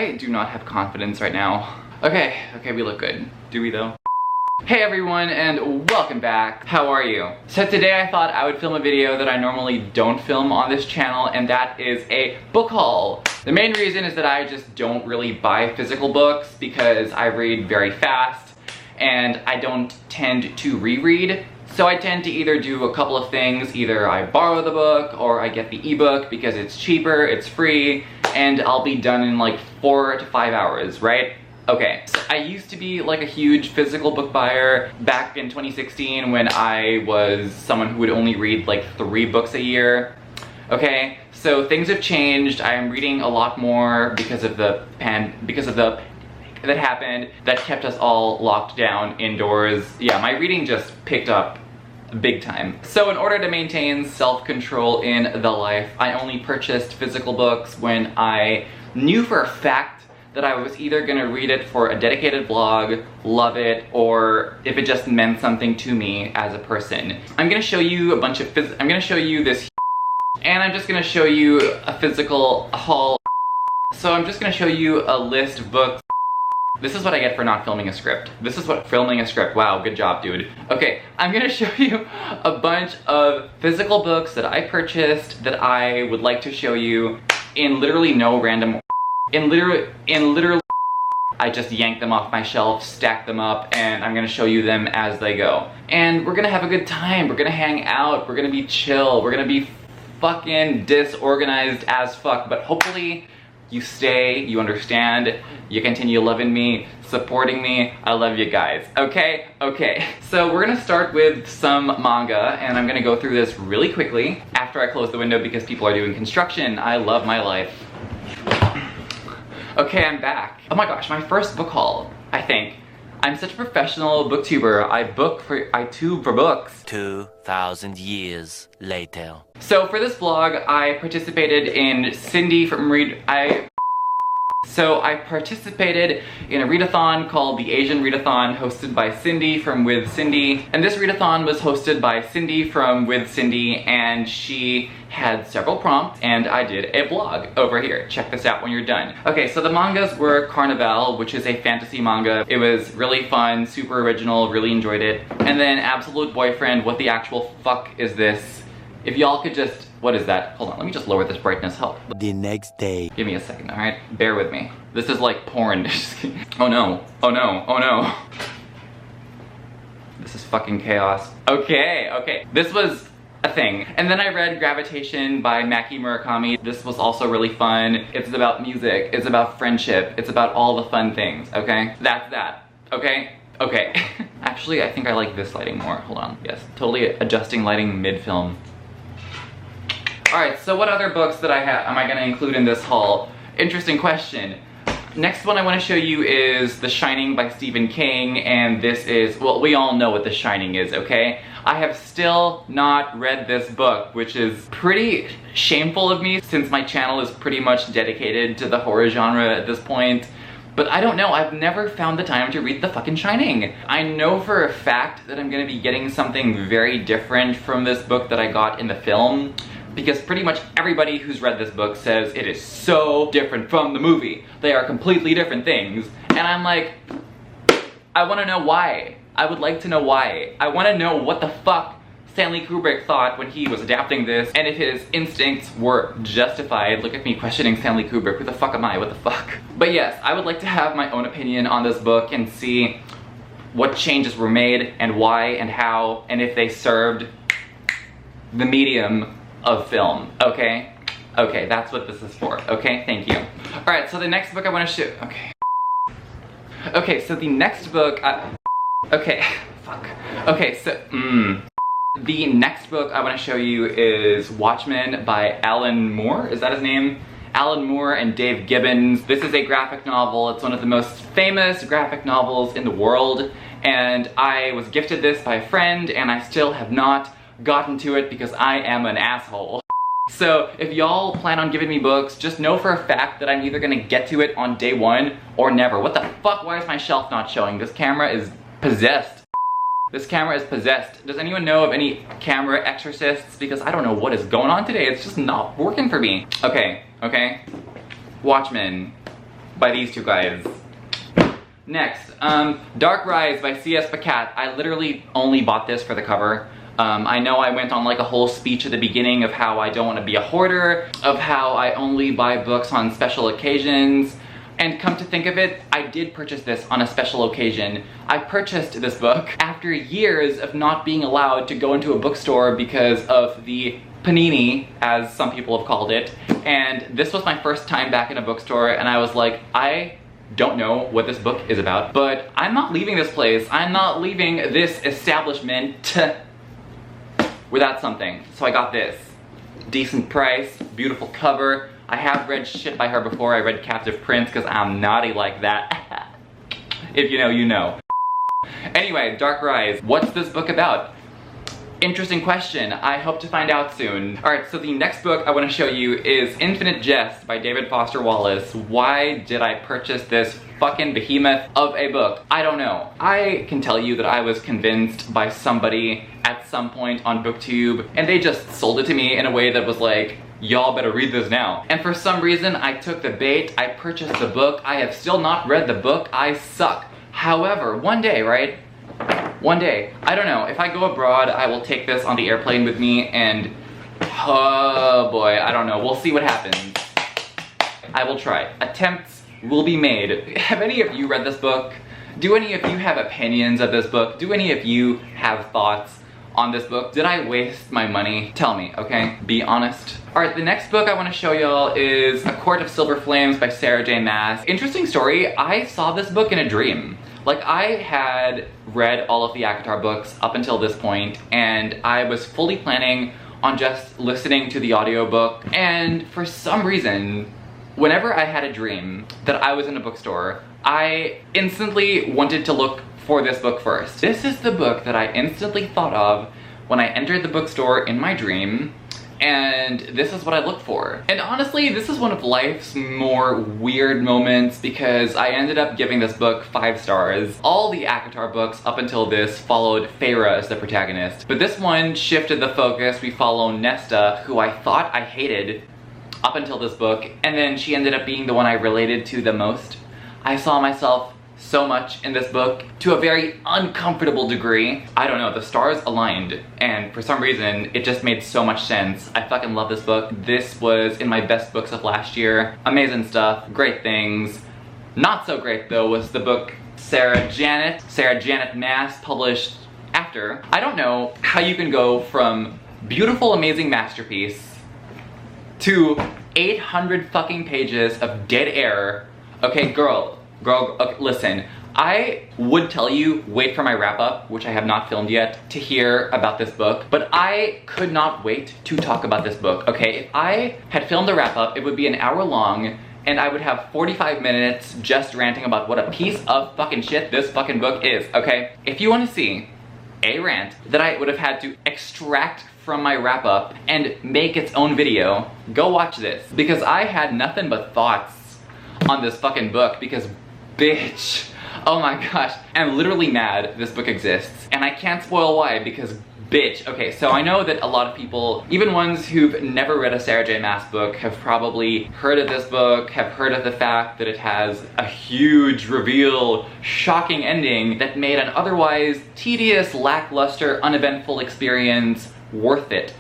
I do not have confidence right now. Okay, we look good. Do we though? Hey everyone, and welcome back. How are you? So today I thought I would film a video that I normally don't film on this channel, and that is a book haul. The main reason is that I just don't really buy physical books because I read very fast and I don't tend to reread. So I tend to either do a couple of things. Either I borrow the book or I get the ebook because it's cheaper, it's free, and I'll be done in like 4 to 5 hours, right? Okay, so I used to be like a huge physical book buyer back in 2016 when I was someone who would only read like 3 books a year. Okay, so things have changed. I am reading a lot more because of the pandemic that happened that kept us all locked down indoors. Yeah, my reading just picked up big time. So in order to maintain self-control in the life, I only purchased physical books when I knew for a fact that I was either gonna read it for a dedicated vlog, love it, or if it just meant something to me as a person. I'm gonna show you a bunch of I'm gonna show you this, and I'm just gonna show you a physical haul. So I'm just gonna show you a list of books. This is what I get for not filming a script. This is what filming a script. Wow, good job, dude. Okay, I'm gonna show you a bunch of physical books that I purchased that I would like to show you in literally no random. In literally, I just yanked them off my shelf, stacked them up, and I'm gonna show you them as they go. And we're gonna have a good time. We're gonna hang out. We're gonna be chill. We're gonna be fucking disorganized as fuck, but hopefully you stay, you understand, you continue loving me, supporting me. I love you guys, okay? Okay, so we're gonna start with some manga, and I'm gonna go through this really quickly after I close the window because people are doing construction. I love my life. Okay, I'm back. Oh my gosh, my first book haul, I think. I'm such a professional booktuber. I tube for books. 2,000 years later. So for this vlog, I participated in Cindy from I participated in a readathon called the Asian Readathon, hosted by Cindy from With Cindy. And this readathon was hosted by Cindy from With Cindy, and she had several prompts, and I did a vlog over here. Check this out when you're done. Okay, so the mangas were Carnival, which is a fantasy manga. It was really fun, super original, really enjoyed it. And then Absolute Boyfriend, what the actual fuck is this? If y'all could just, what is that? Hold on, let me just lower this brightness. Help. The next day. Give me a second, alright? Bear with me. This is like porn. Oh no, oh no, oh no. This is fucking chaos. Okay. This was a thing. And then I read Gravitation by Maki Murakami. This was also really fun. It's about music, it's about friendship, it's about all the fun things, okay? That's that, okay? Okay. Actually, I think I like this lighting more. Hold on. Yes, totally adjusting lighting mid-film. Alright, so what other books that am I gonna include in this haul? Interesting question. Next one I want to show you is The Shining by Stephen King, and this is, well, we all know what The Shining is, okay? I have still not read this book, which is pretty shameful of me since my channel is pretty much dedicated to the horror genre at this point. But I don't know, I've never found the time to read The fucking Shining. I know for a fact that I'm gonna be getting something very different from this book that I got in the film, because pretty much everybody who's read this book says it is so different from the movie. They are completely different things. And I'm like, I wanna know why. I would like to know why. I wanna know what the fuck Stanley Kubrick thought when he was adapting this, and if his instincts were justified. Look at me questioning Stanley Kubrick. Who the fuck am I? What the fuck? But yes, I would like to have my own opinion on this book and see what changes were made and why and how, and if they served the medium of film, okay? Okay, that's what this is for, okay? Thank you. Alright, so the next book I want to show, okay, so the next book, okay, fuck. Okay, so, the next book I want to show you is Watchmen by Alan Moore, is that his name? Alan Moore and Dave Gibbons. This is a graphic novel. It's one of the most famous graphic novels in the world, and I was gifted this by a friend, and I still have not gotten to it because I am an asshole. So if y'all plan on giving me books, just know for a fact that I'm either gonna get to it on day 1 or never. What the fuck? Why is my shelf not showing? This camera is possessed. This camera is possessed. Does anyone know of any camera exorcists? Because I don't know what is going on today. It's just not working for me. Okay. Watchmen. by these two guys. Next, Dark Rise by C.S. Pacat. I literally only bought this for the cover. I know I went on like a whole speech at the beginning of how I don't want to be a hoarder, of how I only buy books on special occasions, and come to think of it, I did purchase this on a special occasion. I purchased this book after years of not being allowed to go into a bookstore because of the panini, as some people have called it, and this was my first time back in a bookstore, and I was like, I don't know what this book is about, but I'm not leaving this place. I'm not leaving this establishment without something. So I got this. Decent price, beautiful cover. I have read shit by her before. I read Captive Prince because I'm naughty like that. If you know, you know. Anyway, Dark Rise. What's this book about? Interesting question. I hope to find out soon. Alright, so the next book I want to show you is Infinite Jest by David Foster Wallace. Why did I purchase this fucking behemoth of a book? I don't know. I can tell you that I was convinced by somebody at some point on Booktube, and they just sold it to me in a way that was like, y'all better read this now. And for some reason, I took the bait. I purchased the book. I have still not read the book. I suck. However, one day, right? One day, I don't know, if I go abroad, I will take this on the airplane with me and, oh boy, I don't know, we'll see what happens. I will try. Attempts will be made. Have any of you read this book? Do any of you have opinions of this book? Do any of you have thoughts on this book? Did I waste my money? Tell me, okay? Be honest. Alright, the next book I want to show y'all is A Court of Silver Flames by Sarah J. Maas. Interesting story, I saw this book in a dream. Like, I had read all of the ACOTAR books up until this point, and I was fully planning on just listening to the audiobook, and for some reason, whenever I had a dream that I was in a bookstore, I instantly wanted to look for this book first. This is the book that I instantly thought of when I entered the bookstore in my dream, and this is what I looked for. And honestly, this is one of life's more weird moments because I ended up giving this book 5 stars. All the ACOTAR books up until this followed Feyre as the protagonist, but this one shifted the focus. We follow Nesta, who I thought I hated up until this book, and then she ended up being the one I related to the most. I saw myself so much in this book to a very uncomfortable degree. I don't know, the stars aligned, and for some reason it just made so much sense. I fucking love this book. This was in my best books of last year. Amazing stuff, great things. Not so great though was the book Sarah Janet Maas published after. I don't know how you can go from beautiful, amazing masterpiece to 800 fucking pages of dead air. Okay, girl, okay, listen, I would tell you, wait for my wrap-up, which I have not filmed yet, to hear about this book, but I could not wait to talk about this book, okay? If I had filmed a wrap-up, it would be an hour long, and I would have 45 minutes just ranting about what a piece of fucking shit this fucking book is, okay? If you want to see a rant that I would have had to extract from my wrap-up and make its own video, go watch this, because I had nothing but thoughts on this fucking book, because bitch, oh my gosh, I'm literally mad this book exists, and I can't spoil why, because bitch. Okay, so I know that a lot of people, even ones who've never read a Sarah J. Maas book, have probably heard of this book, have heard of the fact that it has a huge reveal, shocking ending that made an otherwise tedious, lackluster, uneventful experience worth it.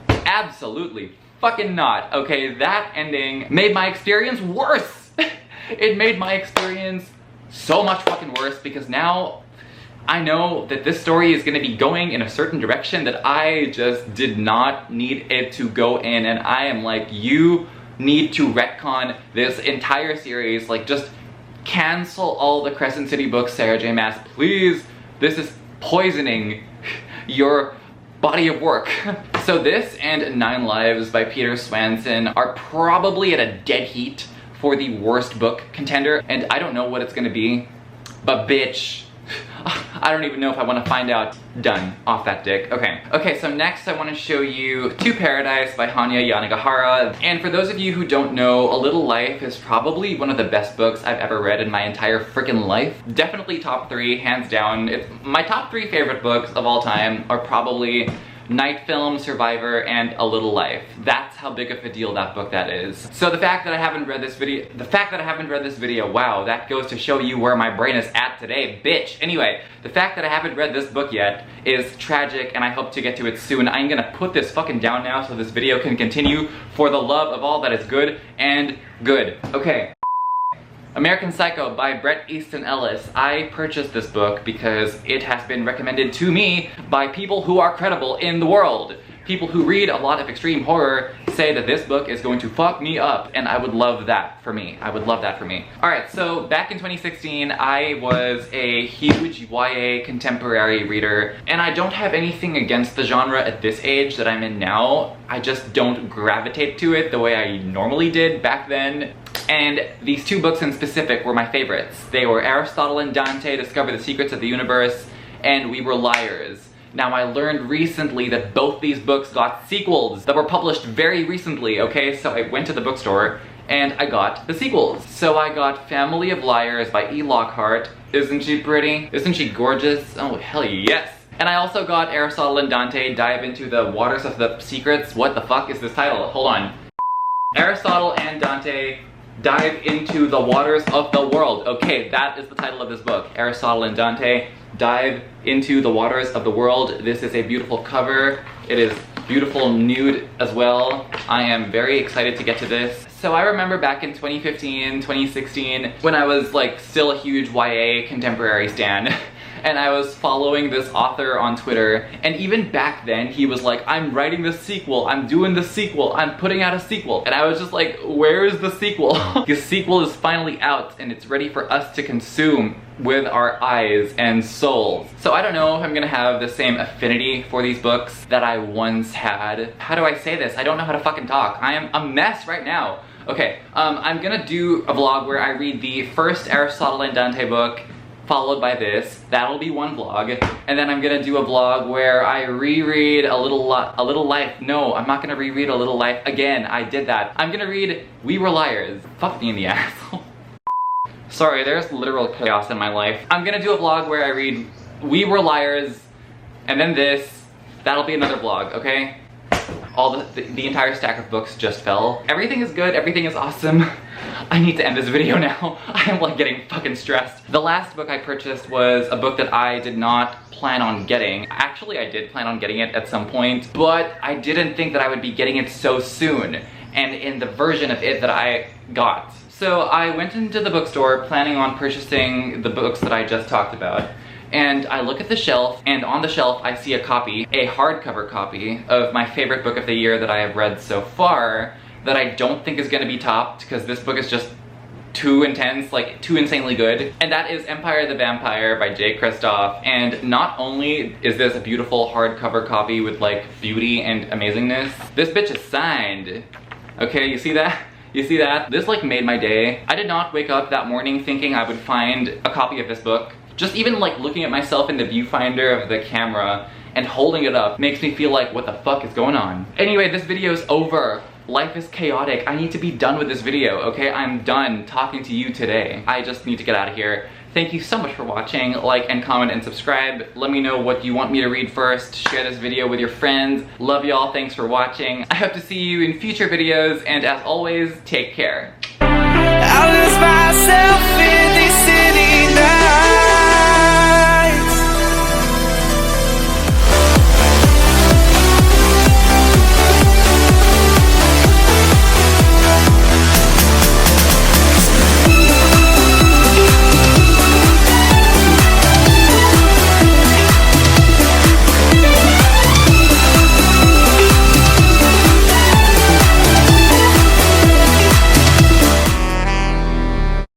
Absolutely fucking not, okay? That ending made my experience worse! It made my experience so much fucking worse because now I know that this story is gonna be going in a certain direction that I just did not need it to go in, and I am like, you need to retcon this entire series, like just cancel all the Crescent City books, Sarah J. Maas, please. This is poisoning your body of work. So this and 9 Lives by Peter Swanson are probably at a dead heat for the worst book contender, and I don't know what it's gonna be, but bitch, I don't even know if I want to find out. Done. Off that dick. Okay, so next I want to show you To Paradise by Hanya Yanagihara. And for those of you who don't know, A Little Life is probably one of the best books I've ever read in my entire freaking life. Definitely top 3, hands down. My top 3 favorite books of all time are probably Night Film, Survivor, and A Little Life. That's how big of a deal that book that is. So the fact that I haven't read this video, wow, that goes to show you where my brain is at today, bitch. Anyway, the fact that I haven't read this book yet is tragic, and I hope to get to it soon. I'm gonna put this fucking down now so this video can continue for the love of all that is good and good. Okay. American Psycho by Bret Easton Ellis. I purchased this book because it has been recommended to me by people who are credible in the world. People who read a lot of extreme horror say that this book is going to fuck me up, and I would love that for me. I would love that for me. Alright, so back in 2016, I was a huge YA contemporary reader, and I don't have anything against the genre at this age that I'm in now. I just don't gravitate to it the way I normally did back then. And these two books in specific were my favorites. They were Aristotle and Dante Discover the Secrets of the Universe, and We Were Liars. Now, I learned recently that both these books got sequels that were published very recently, okay? So I went to the bookstore and I got the sequels. So I got Family of Liars by E. Lockhart. Isn't she pretty? Isn't she gorgeous? Oh, hell yes! And I also got Aristotle and Dante Dive into the Waters of the Secrets. What the fuck is this title? Hold on. Aristotle and Dante Dive into the Waters of the World. Okay, that is the title of this book. Aristotle and Dante Dive into the Waters of the World. This is a beautiful cover. It is beautiful nude as well. I am very excited to get to this. So I remember back in 2015, 2016, when I was like still a huge YA contemporary stan. And I was following this author on Twitter, and even back then he was like, I'm writing the sequel, I'm doing the sequel, I'm putting out a sequel. And I was just like, where is the sequel? The sequel is finally out and it's ready for us to consume with our eyes and souls. So I don't know if I'm gonna have the same affinity for these books that I once had. How do I say this? I don't know how to fucking talk. I am a mess right now. Okay, I'm gonna do a vlog where I read the first Aristotle and Dante book, followed by this. That'll be one vlog. And then I'm gonna do a vlog where I reread A Little Life. No, I'm not gonna reread A Little Life again. I did that. I'm gonna read We Were Liars. Fuck me in the ass. Sorry, there's literal chaos in my life. I'm gonna do a vlog where I read We Were Liars, and then this. That'll be another vlog, okay? All the entire stack of books just fell. Everything is good, everything is awesome. I need to end this video now. I am like getting fucking stressed. The last book I purchased was a book that I did not plan on getting. Actually, I did plan on getting it at some point, but I didn't think that I would be getting it so soon, and in the version of it that I got. So I went into the bookstore planning on purchasing the books that I just talked about. And I look at the shelf, and on the shelf I see a copy, a hardcover copy, of my favorite book of the year that I have read so far, that I don't think is gonna be topped, because this book is just too intense, like too insanely good. And that is Empire the Vampire by Jay Kristoff. And not only is this a beautiful hardcover copy with like beauty and amazingness, this bitch is signed. Okay, you see that? You see that? This like made my day. I did not wake up that morning thinking I would find a copy of this book. Just even like looking at myself in the viewfinder of the camera and holding it up makes me feel like, what the fuck is going on? Anyway, this video is over. Life is chaotic. I need to be done with this video, okay? I'm done talking to you today. I just need to get out of here. Thank you so much for watching. Like and comment and subscribe. Let me know what you want me to read first. Share this video with your friends. Love y'all. Thanks for watching. I hope to see you in future videos, and as always, take care. I lose myself in